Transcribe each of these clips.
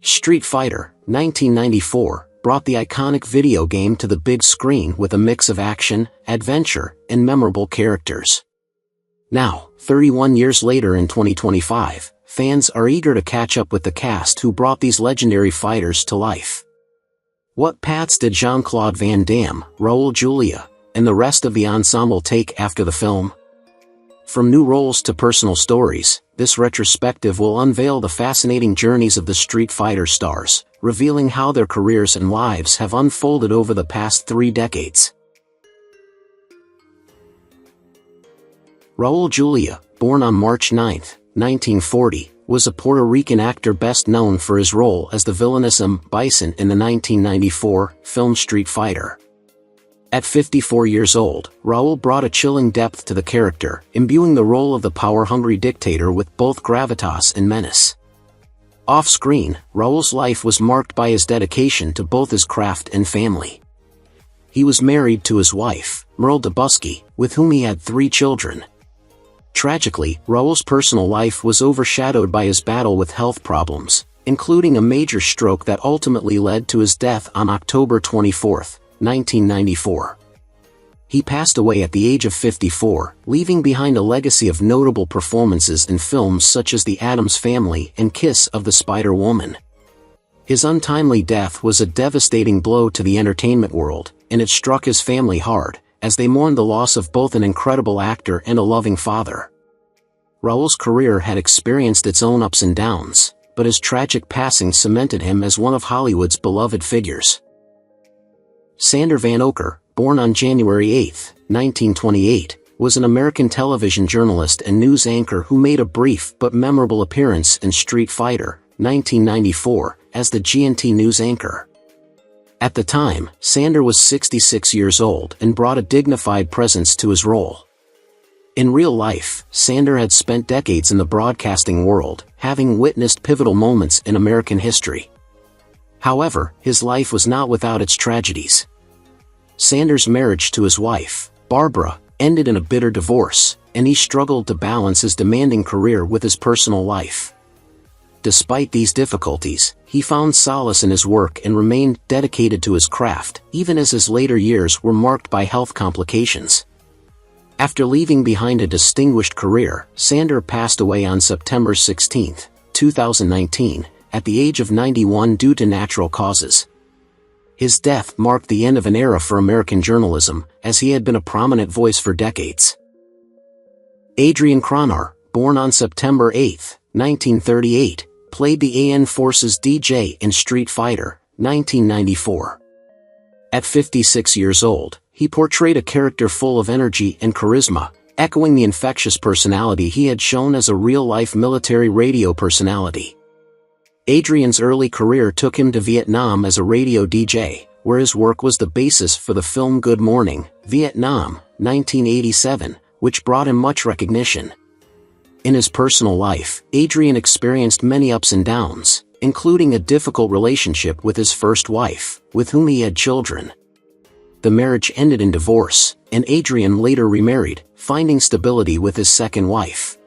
Street Fighter, 1994, brought the iconic video game to the big screen with a mix of action, adventure, and memorable characters. Now, 31 years later in 2025, fans are eager to catch up with the cast who brought these legendary fighters to life. What paths did Jean-Claude Van Damme, Raul Julia, and the rest of the ensemble take after the film? From new roles to personal stories, this retrospective will unveil the fascinating journeys of the Street Fighter stars, revealing how their careers and lives have unfolded over the past 3 decades. Raul Julia, born on March 9, 1940, was a Puerto Rican actor best known for his role as the villainous Bison in the 1994 film Street Fighter. At 54 years old, Raul brought a chilling depth to the character, imbuing the role of the power-hungry dictator with both gravitas and menace. Off-screen, Raul's life was marked by his dedication to both his craft and family. He was married to his wife, Merle Dubusky, with whom he had 3 children. Tragically, Raul's personal life was overshadowed by his battle with health problems, including a major stroke that ultimately led to his death on October 24, 1994. He passed away at the age of 54, leaving behind a legacy of notable performances in films such as The Addams Family and Kiss of the Spider-Woman. His untimely death was a devastating blow to the entertainment world, and it struck his family hard, as they mourned the loss of both an incredible actor and a loving father. Raul's career had experienced its own ups and downs, but his tragic passing cemented him as one of Hollywood's beloved figures. Sander Vanocur, born on January 8, 1928, was an American television journalist and news anchor who made a brief but memorable appearance in Street Fighter, 1994, as the G&T news anchor. At the time, Sander was 66 years old and brought a dignified presence to his role. In real life, Sander had spent decades in the broadcasting world, having witnessed pivotal moments in American history. However, his life was not without its tragedies. Sander's marriage to his wife, Barbara, ended in a bitter divorce, and he struggled to balance his demanding career with his personal life. Despite these difficulties, he found solace in his work and remained dedicated to his craft, even as his later years were marked by health complications. After leaving behind a distinguished career, Sander passed away on September 16, 2019, at the age of 91 due to natural causes. His death marked the end of an era for American journalism, as he had been a prominent voice for decades. Adrien Cronauer, born on September 8, 1938, played the AN Forces DJ in Street Fighter, 1994. At 56 years old, he portrayed a character full of energy and charisma, echoing the infectious personality he had shown as a real-life military radio personality. Adrien's early career took him to Vietnam as a radio DJ, where his work was the basis for the film Good Morning, Vietnam, 1987, which brought him much recognition. In his personal life, Adrien experienced many ups and downs, including a difficult relationship with his first wife, with whom he had children. The marriage ended in divorce, and Adrien later remarried, finding stability with his second wife.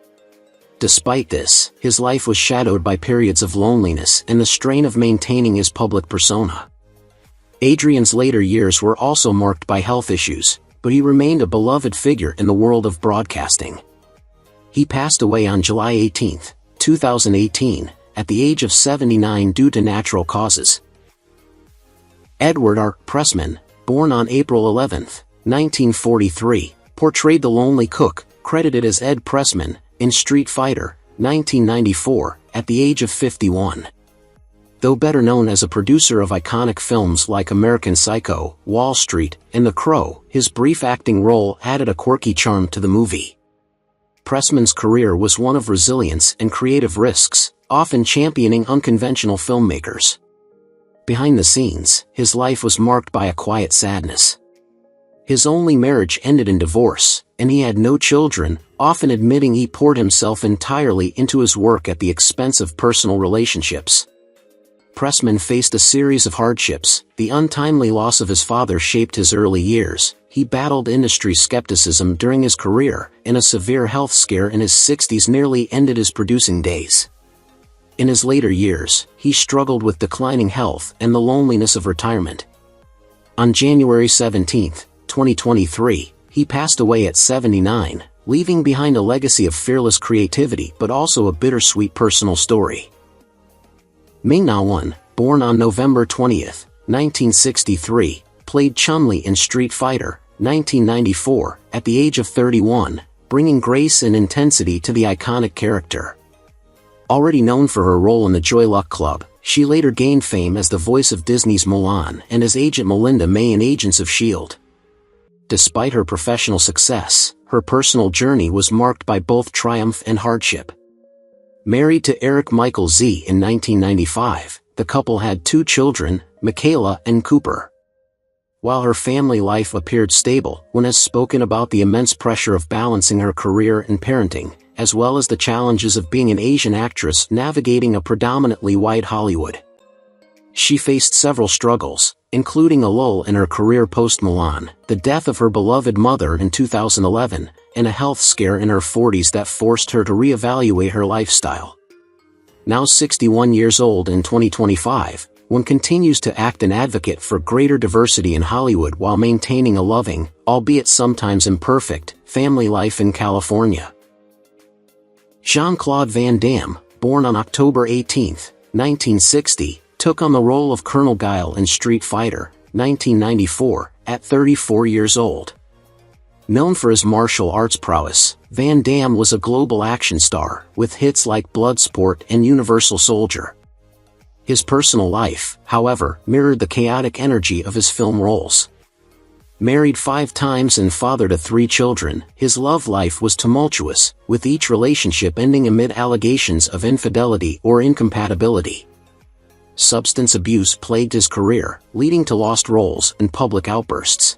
Despite this, his life was shadowed by periods of loneliness and the strain of maintaining his public persona. Adrien's later years were also marked by health issues, but he remained a beloved figure in the world of broadcasting. He passed away on July 18, 2018, at the age of 79 due to natural causes. Edward R. Pressman, born on April 11, 1943, portrayed the lonely cook, credited as Ed Pressman, in Street Fighter, 1994, at the age of 51. Though better known as a producer of iconic films like American Psycho, Wall Street, and The Crow, his brief acting role added a quirky charm to the movie. Pressman's career was one of resilience and creative risks, often championing unconventional filmmakers. Behind the scenes, his life was marked by a quiet sadness. His only marriage ended in divorce, and he had no children, often admitting he poured himself entirely into his work at the expense of personal relationships. Pressman faced a series of hardships. The untimely loss of his father shaped his early years. He battled industry skepticism during his career, and a severe health scare in his 60s nearly ended his producing days. In his later years, he struggled with declining health and the loneliness of retirement. On January 17, 2023, he passed away at 79, leaving behind a legacy of fearless creativity but also a bittersweet personal story. Ming-Na Wen, born on November 20, 1963, played Chun-Li in Street Fighter, 1994, at the age of 31, bringing grace and intensity to the iconic character. Already known for her role in the Joy Luck Club, she later gained fame as the voice of Disney's Mulan and as Agent Melinda May in Agents of S.H.I.E.L.D. Despite her professional success, her personal journey was marked by both triumph and hardship. Married to Eric Michael Z in 1995, the couple had 2 children, Michaela and Cooper. While her family life appeared stable, Wen has spoken about the immense pressure of balancing her career and parenting, as well as the challenges of being an Asian actress navigating a predominantly white Hollywood. She faced several struggles, including a lull in her career post-Mulan, the death of her beloved mother in 2011, and a health scare in her 40s that forced her to reevaluate her lifestyle. Now 61 years old in 2025, Wen continues to act an advocate for greater diversity in Hollywood while maintaining a loving, albeit sometimes imperfect, family life in California. Jean-Claude Van Damme, born on October 18, 1960, took on the role of Colonel Guile in Street Fighter, 1994, at 34 years old. Known for his martial arts prowess, Van Damme was a global action star, with hits like Bloodsport and Universal Soldier. His personal life, however, mirrored the chaotic energy of his film roles. Married 5 times and father to 3 children, his love life was tumultuous, with each relationship ending amid allegations of infidelity or incompatibility. Substance abuse plagued his career, leading to lost roles and public outbursts.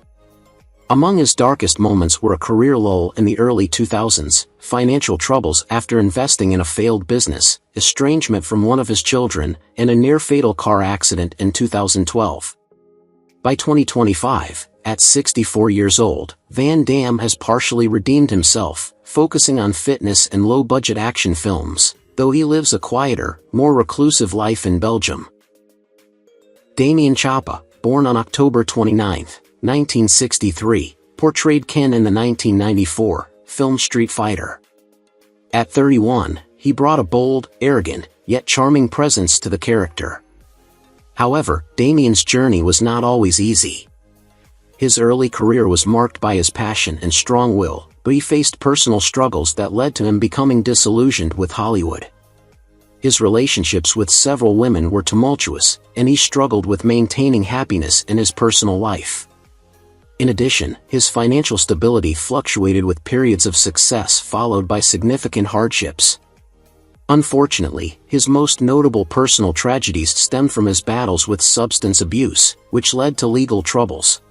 Among his darkest moments were a career lull in the early 2000s, financial troubles after investing in a failed business, estrangement from one of his children, and a near-fatal car accident in 2012. By 2025, at 64 years old, Van Damme has partially redeemed himself, focusing on fitness and low-budget action films, though he lives a quieter, more reclusive life in Belgium. Damian Chapa, born on October 29, 1963, portrayed Ken in the 1994 film Street Fighter. At 31, he brought a bold, arrogant, yet charming presence to the character. However, Damian's journey was not always easy. His early career was marked by his passion and strong will, but he faced personal struggles that led to him becoming disillusioned with Hollywood. His relationships with several women were tumultuous, and he struggled with maintaining happiness in his personal life. In addition, his financial stability fluctuated with periods of success followed by significant hardships. Unfortunately, his most notable personal tragedies stemmed from his battles with substance abuse, which led to legal troubles.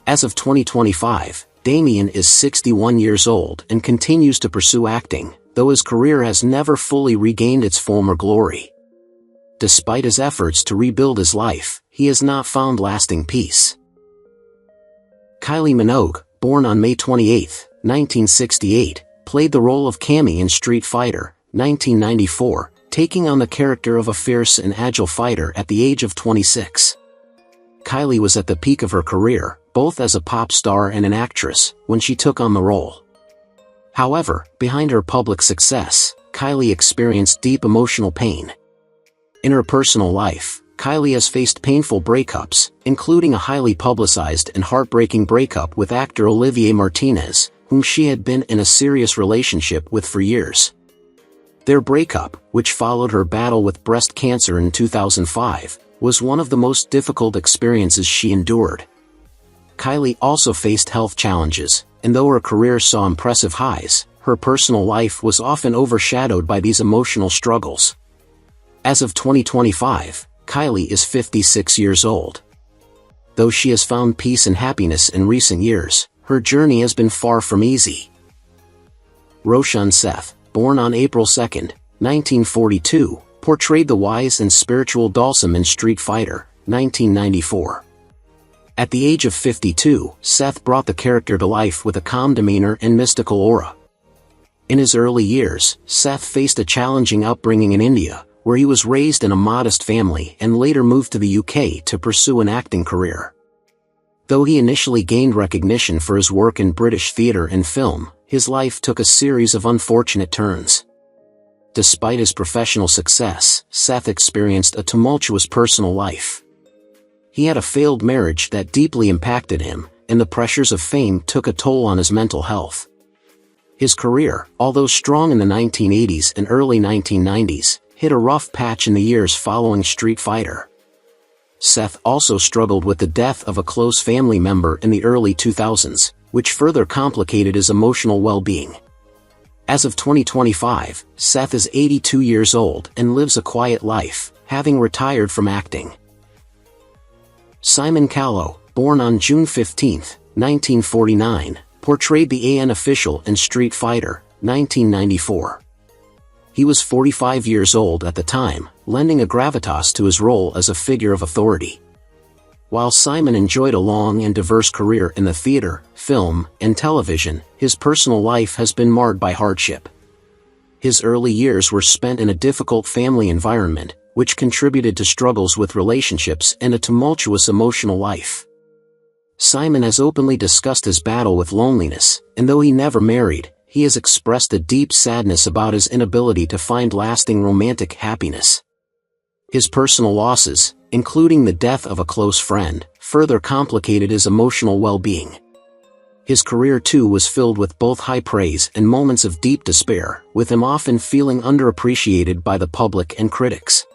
As of 2025, Damian is 61 years old and continues to pursue acting, though his career has never fully regained its former glory. Despite his efforts to rebuild his life, he has not found lasting peace. Kylie Minogue, born on May 28, 1968, played the role of Cammy in Street Fighter, 1994, taking on the character of a fierce and agile fighter at the age of 26. Kylie was at the peak of her career, both as a pop star and an actress, when she took on the role. However, behind her public success, Kylie experienced deep emotional pain. In her personal life, Kylie has faced painful breakups, including a highly publicized and heartbreaking breakup with actor Olivier Martinez, whom she had been in a serious relationship with for years. Their breakup, which followed her battle with breast cancer in 2005, was one of the most difficult experiences she endured. Kylie also faced health challenges, and though her career saw impressive highs, her personal life was often overshadowed by these emotional struggles. As of 2025, Kylie is 56 years old. Though she has found peace and happiness in recent years, her journey has been far from easy. Roshan Seth, born on April 2, 1942, portrayed the wise and spiritual Dalsum in Street Fighter, 1994. At the age of 52, Seth brought the character to life with a calm demeanor and mystical aura. In his early years, Seth faced a challenging upbringing in India, where he was raised in a modest family and later moved to the UK to pursue an acting career. Though he initially gained recognition for his work in British theatre and film, his life took a series of unfortunate turns. Despite his professional success, Seth experienced a tumultuous personal life. He had a failed marriage that deeply impacted him, and the pressures of fame took a toll on his mental health. His career, although strong in the 1980s and early 1990s, hit a rough patch in the years following Street Fighter. Seth also struggled with the death of a close family member in the early 2000s, which further complicated his emotional well-being. As of 2025, Seth is 82 years old and lives a quiet life, having retired from acting. Simon Callow, born on June 15, 1949, portrayed the AN official in Street Fighter, 1994. He was 45 years old at the time, lending a gravitas to his role as a figure of authority. While Simon enjoyed a long and diverse career in the theater, film, and television, his personal life has been marred by hardship. His early years were spent in a difficult family environment, which contributed to struggles with relationships and a tumultuous emotional life. Simon has openly discussed his battle with loneliness, and though he never married, he has expressed a deep sadness about his inability to find lasting romantic happiness. His personal losses, including the death of a close friend, further complicated his emotional well-being. His career too was filled with both high praise and moments of deep despair, with him often feeling underappreciated by the public and critics.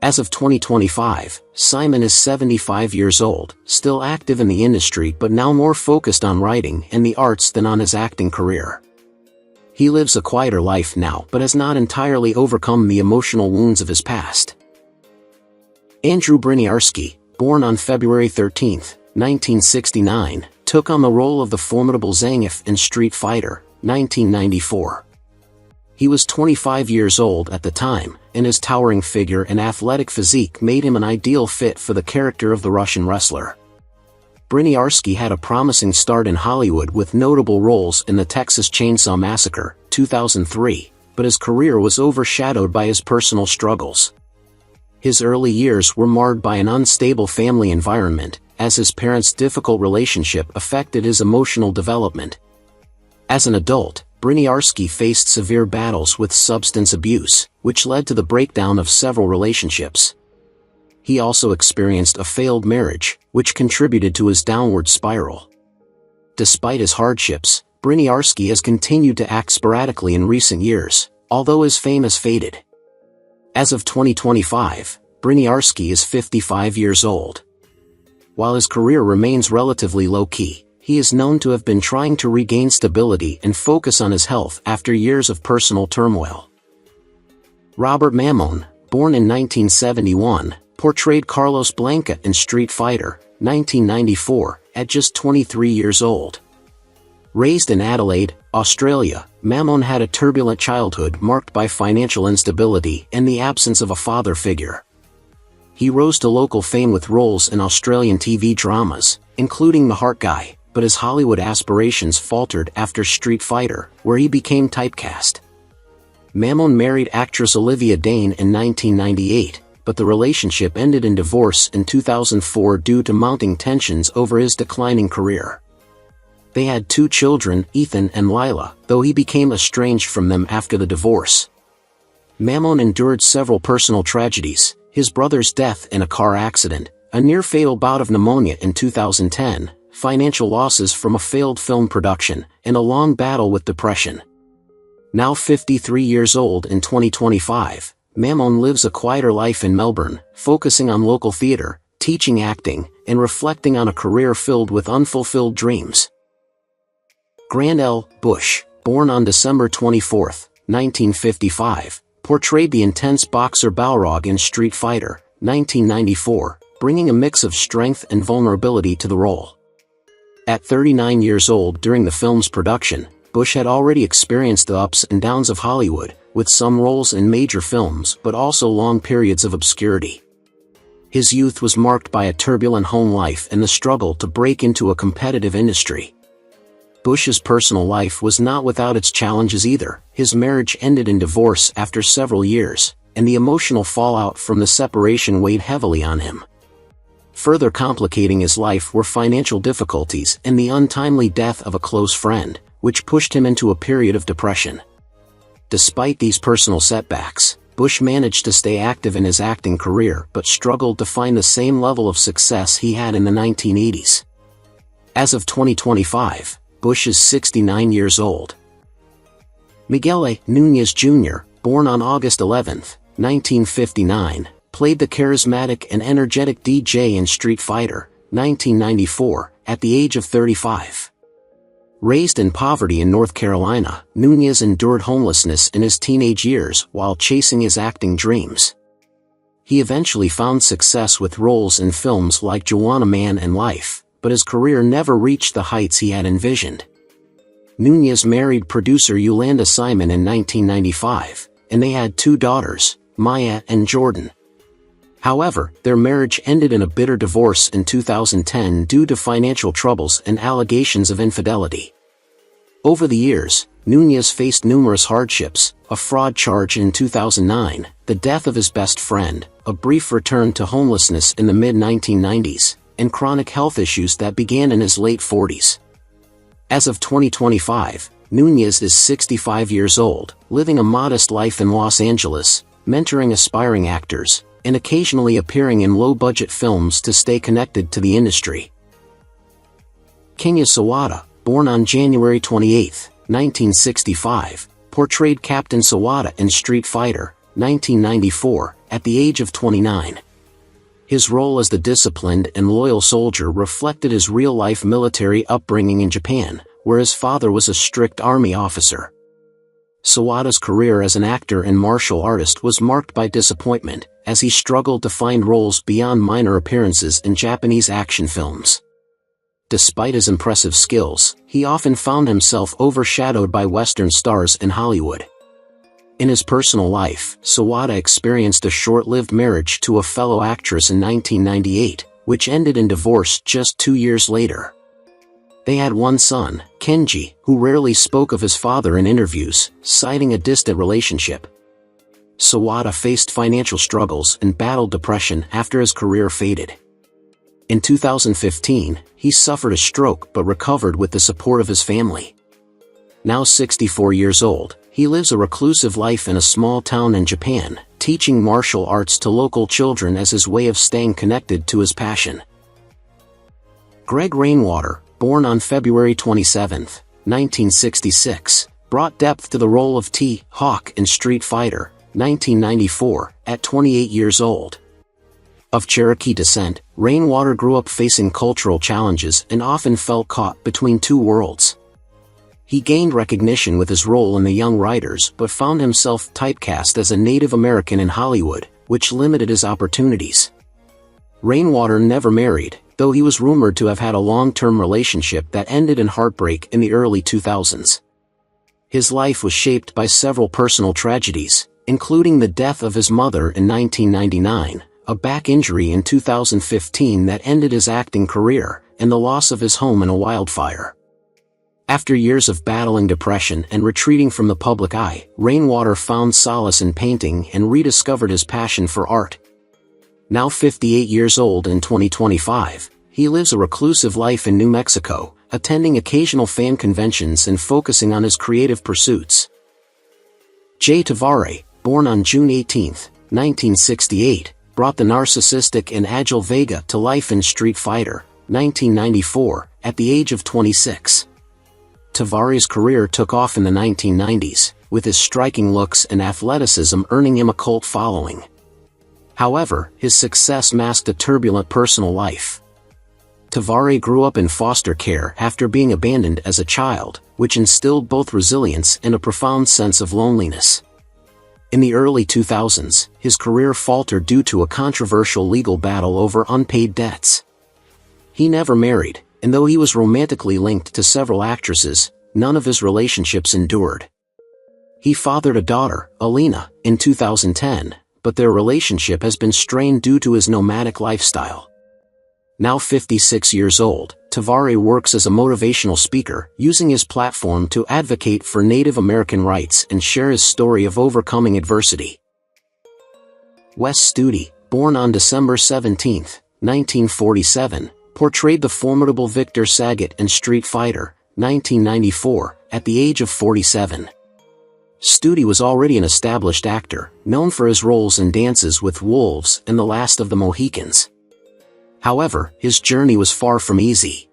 As of 2025, Simon is 75 years old, still active in the industry but now more focused on writing and the arts than on his acting career. He lives a quieter life now but has not entirely overcome the emotional wounds of his past. Andrew Bryniarski, born on February 13, 1969, took on the role of the formidable Zangief in Street Fighter, 1994. He was 25 years old at the time, and his towering figure and athletic physique made him an ideal fit for the character of the Russian wrestler. Bryniarski had a promising start in Hollywood with notable roles in the Texas Chainsaw Massacre, 2003, but his career was overshadowed by his personal struggles. His early years were marred by an unstable family environment, as his parents' difficult relationship affected his emotional development. As an adult, Bryniarski faced severe battles with substance abuse, which led to the breakdown of several relationships. He also experienced a failed marriage, which contributed to his downward spiral. Despite his hardships, Bryniarski has continued to act sporadically in recent years, although his fame has faded. As of 2025, Bryniarski is 55 years old. While his career remains relatively low-key, he is known to have been trying to regain stability and focus on his health after years of personal turmoil. Robert Mammone, born in 1971, portrayed Carlos Blanca in Street Fighter, 1994, at just 23 years old. Raised in Adelaide, Australia, Mammone had a turbulent childhood marked by financial instability and the absence of a father figure. He rose to local fame with roles in Australian TV dramas, including The Heart Guy, but his Hollywood aspirations faltered after Street Fighter, where he became typecast. Mammone married actress Olivia Dane in 1998, but the relationship ended in divorce in 2004 due to mounting tensions over his declining career. They had 2 children, Ethan and Lila, though he became estranged from them after the divorce. Mammone endured several personal tragedies: his brother's death in a car accident, a near-fatal bout of pneumonia in 2010, financial losses from a failed film production, and a long battle with depression. Now 53 years old in 2025, Mammone lives a quieter life in Melbourne, focusing on local theatre, teaching acting, and reflecting on a career filled with unfulfilled dreams. Grant L. Bush, born on December 24, 1955, portrayed the intense boxer Balrog in Street Fighter, 1994, bringing a mix of strength and vulnerability to the role. At 39 years old during the film's production, Bush had already experienced the ups and downs of Hollywood, with some roles in major films but also long periods of obscurity. His youth was marked by a turbulent home life and the struggle to break into a competitive industry. Bush's personal life was not without its challenges either. His marriage ended in divorce after several years, and the emotional fallout from the separation weighed heavily on him. Further complicating his life were financial difficulties and the untimely death of a close friend, which pushed him into a period of depression. Despite these personal setbacks, Bush managed to stay active in his acting career but struggled to find the same level of success he had in the 1980s. As of 2025, Bush is 69 years old. Miguel Nunez Jr., born on August 11, 1959, played the charismatic and energetic DJ in Street Fighter, 1994, at the age of 35. Raised in poverty in North Carolina, Nunez endured homelessness in his teenage years while chasing his acting dreams. He eventually found success with roles in films like Joanna Man and Life, but his career never reached the heights he had envisioned. Nunez married producer Yolanda Simon in 1995, and they had 2 daughters, Maya and Jordan. However, their marriage ended in a bitter divorce in 2010 due to financial troubles and allegations of infidelity. Over the years, Nunez faced numerous hardships: a fraud charge in 2009, the death of his best friend, a brief return to homelessness in the mid-1990s, and chronic health issues that began in his late 40s. As of 2025, Nunez is 65 years old, living a modest life in Los Angeles, mentoring aspiring actors, and occasionally appearing in low-budget films to stay connected to the industry. Kinya Sawada, born on January 28, 1965, portrayed Captain Sawada in Street Fighter, 1994, at the age of 29. His role as the disciplined and loyal soldier reflected his real-life military upbringing in Japan, where his father was a strict army officer. Sawada's career as an actor and martial artist was marked by disappointment, as he struggled to find roles beyond minor appearances in Japanese action films. Despite his impressive skills, he often found himself overshadowed by Western stars in Hollywood. In his personal life, Sawada experienced a short-lived marriage to a fellow actress in 1998, which ended in divorce just 2 years later. They had 1 son, Kenji, who rarely spoke of his father in interviews, citing a distant relationship. Sawada faced financial struggles and battled depression after his career faded. In 2015, he suffered a stroke but recovered with the support of his family. Now 64 years old, he lives a reclusive life in a small town in Japan, teaching martial arts to local children as his way of staying connected to his passion. Gregg Rainwater, born on February 27, 1966, brought depth to the role of T-Hawk in Street Fighter, 1994, at 28 years old. Of Cherokee descent, Rainwater grew up facing cultural challenges and often felt caught between 2 worlds. He gained recognition with his role in The Young Riders but found himself typecast as a Native American in Hollywood, which limited his opportunities. Rainwater never married, though he was rumored to have had a long-term relationship that ended in heartbreak in the early 2000s. His life was shaped by several personal tragedies, including the death of his mother in 1999, a back injury in 2015 that ended his acting career, and the loss of his home in a wildfire. After years of battling depression and retreating from the public eye, Rainwater found solace in painting and rediscovered his passion for art. Now 58 years old in 2025, he lives a reclusive life in New Mexico, attending occasional fan conventions and focusing on his creative pursuits. Tavare, born on June 18, 1968, brought the narcissistic and agile Vega to life in Street Fighter, 1994, at the age of 26. Tavare's career took off in the 1990s, with his striking looks and athleticism earning him a cult following. However, his success masked a turbulent personal life. Tavare grew up in foster care after being abandoned as a child, which instilled both resilience and a profound sense of loneliness. In the early 2000s, his career faltered due to a controversial legal battle over unpaid debts. He never married, and though he was romantically linked to several actresses, none of his relationships endured. He fathered a daughter, Alina, in 2010, but their relationship has been strained due to his nomadic lifestyle. Now 56 years old, Tavare works as a motivational speaker, using his platform to advocate for Native American rights and share his story of overcoming adversity. Wes Studi, born on December 17, 1947, portrayed the formidable Victor Sagat in Street Fighter, 1994, at the age of 47. Studi was already an established actor, known for his roles in Dances with Wolves and The Last of the Mohicans. However, his journey was far from easy.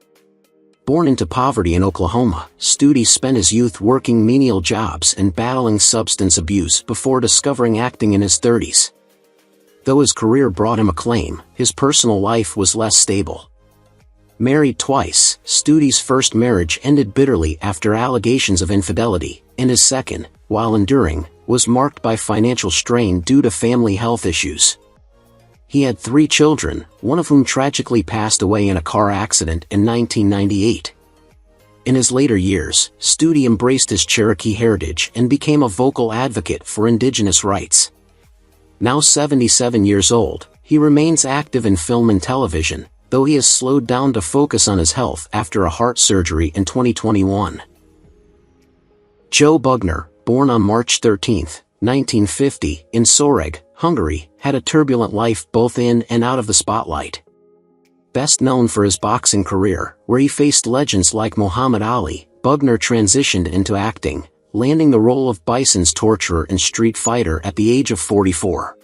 Born into poverty in Oklahoma, Studi spent his youth working menial jobs and battling substance abuse before discovering acting in his 30s. Though his career brought him acclaim, his personal life was less stable. Married twice, Studi's first marriage ended bitterly after allegations of infidelity, and his second, while enduring, was marked by financial strain due to family health issues. He had 3 children, one of whom tragically passed away in a car accident in 1998. In his later years, Studi embraced his Cherokee heritage and became a vocal advocate for indigenous rights. Now 77 years old, he remains active in film and television, though he has slowed down to focus on his health after a heart surgery in 2021. Joe Bugner, born on March 13, 1950, in Soreg, Hungary, had a turbulent life both in and out of the spotlight. Best known for his boxing career, where he faced legends like Muhammad Ali, Bugner transitioned into acting, landing the role of Bison's torturer in Street Fighter at the age of 44.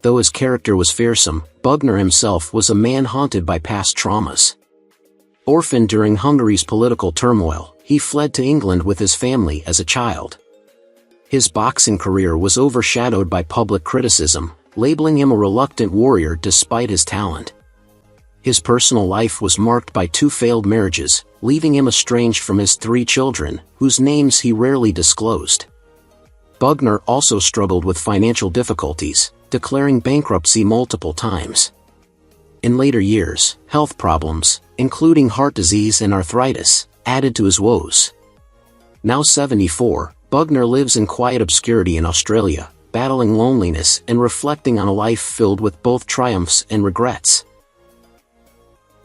Though his character was fearsome, Bugner himself was a man haunted by past traumas. Orphaned during Hungary's political turmoil, he fled to England with his family as a child. His boxing career was overshadowed by public criticism, labeling him a reluctant warrior despite his talent. His personal life was marked by 2 failed marriages, leaving him estranged from his 3 children, whose names he rarely disclosed. Bugner also struggled with financial difficulties, declaring bankruptcy multiple times. In later years, health problems, including heart disease and arthritis, added to his woes. Now 74, Bugner lives in quiet obscurity in Australia, battling loneliness and reflecting on a life filled with both triumphs and regrets.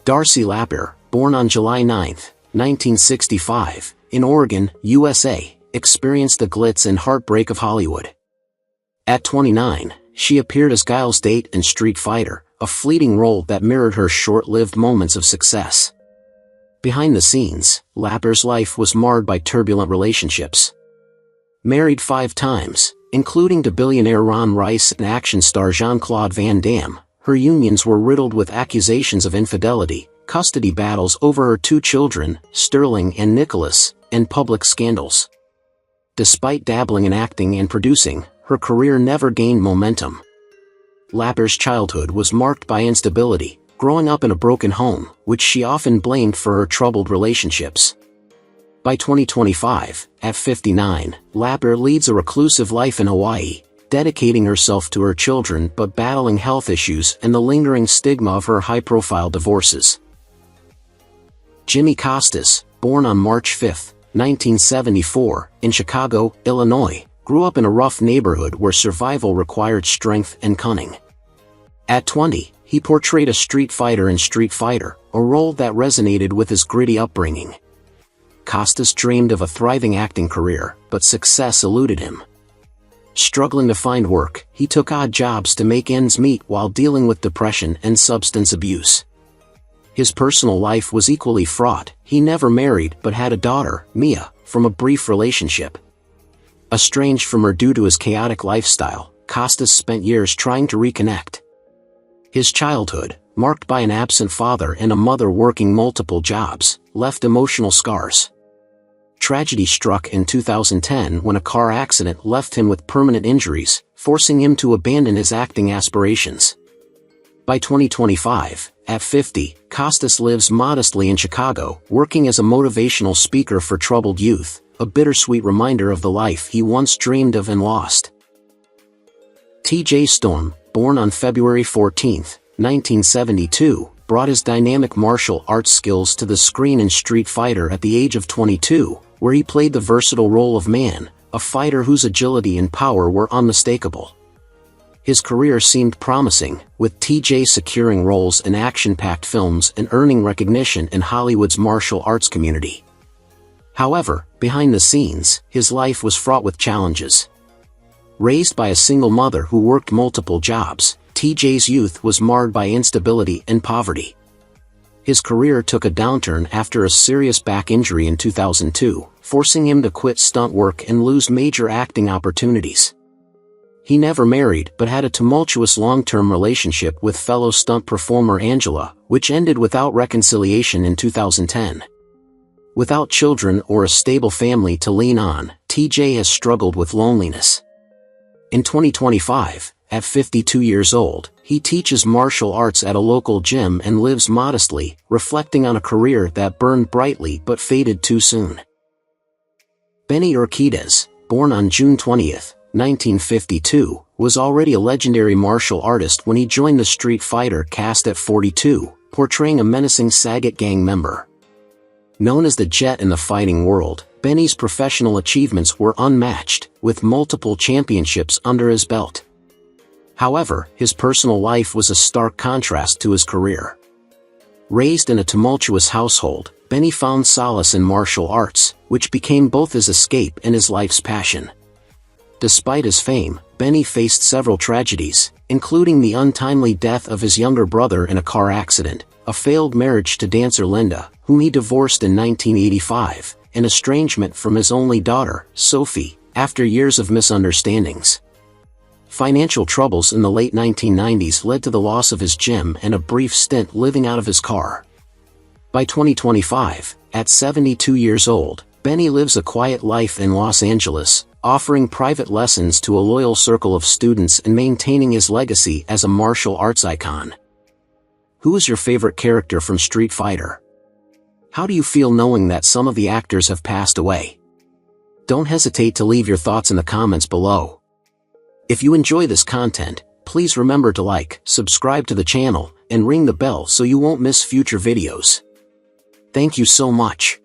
Darcy LaPier, born on July 9, 1965, in Oregon, USA, experienced the glitz and heartbreak of Hollywood. At 29, she appeared as Guile's date in Street Fighter, a fleeting role that mirrored her short-lived moments of success. Behind the scenes, LaPier's life was marred by turbulent relationships. Married 5 times, including to billionaire Ron Rice and action star Jean-Claude Van Damme, her unions were riddled with accusations of infidelity, custody battles over her 2 children, Sterling and Nicholas, and public scandals. Despite dabbling in acting and producing, her career never gained momentum. LaPier's childhood was marked by instability, growing up in a broken home, which she often blamed for her troubled relationships. By 2025, at 59, LaPier leads a reclusive life in Hawaii, dedicating herself to her children but battling health issues and the lingering stigma of her high-profile divorces. Jimmy Costas, born on March 5, 1974, in Chicago, Illinois, grew up in a rough neighborhood where survival required strength and cunning. At 20, he portrayed a street fighter in Street Fighter, a role that resonated with his gritty upbringing. Costas dreamed of a thriving acting career, but success eluded him. Struggling to find work, he took odd jobs to make ends meet while dealing with depression and substance abuse. His personal life was equally fraught. He never married but had a daughter, Mia, from a brief relationship. Estranged from her due to his chaotic lifestyle, Costas spent years trying to reconnect. His childhood, marked by an absent father and a mother working multiple jobs, left emotional scars. Tragedy struck in 2010 when a car accident left him with permanent injuries, forcing him to abandon his acting aspirations. By 2025, at 50, Costas lives modestly in Chicago, working as a motivational speaker for troubled youth, a bittersweet reminder of the life he once dreamed of and lost. T.J. Storm, born on February 14, 1972, brought his dynamic martial arts skills to the screen in Street Fighter at the age of 22, where he played the versatile role of Man, a fighter whose agility and power were unmistakable. His career seemed promising, with TJ securing roles in action-packed films and earning recognition in Hollywood's martial arts community. However, behind the scenes, his life was fraught with challenges. Raised by a single mother who worked multiple jobs, TJ's youth was marred by instability and poverty. His career took a downturn after a serious back injury in 2002, forcing him to quit stunt work and lose major acting opportunities. He never married but had a tumultuous long-term relationship with fellow stunt performer Angela, which ended without reconciliation in 2010. Without children or a stable family to lean on, TJ has struggled with loneliness. In 2025, at 52 years old, he teaches martial arts at a local gym and lives modestly, reflecting on a career that burned brightly but faded too soon. Benny Urquidez, born on June 20, 1952, was already a legendary martial artist when he joined the Street Fighter cast at 42, portraying a menacing Sagat gang member. Known as the Jet in the fighting world, Benny's professional achievements were unmatched, with multiple championships under his belt. However, his personal life was a stark contrast to his career. Raised in a tumultuous household, Benny found solace in martial arts, which became both his escape and his life's passion. Despite his fame, Benny faced several tragedies, including the untimely death of his younger brother in a car accident, a failed marriage to dancer Linda, whom he divorced in 1985, and estrangement from his only daughter, Sophie, after years of misunderstandings. Financial troubles in the late 1990s led to the loss of his gym and a brief stint living out of his car. By 2025, at 72 years old, Benny lives a quiet life in Los Angeles, offering private lessons to a loyal circle of students and maintaining his legacy as a martial arts icon. Who is your favorite character from Street Fighter? How do you feel knowing that some of the actors have passed away? Don't hesitate to leave your thoughts in the comments below. If you enjoy this content, please remember to like, subscribe to the channel, and ring the bell so you won't miss future videos. Thank you so much.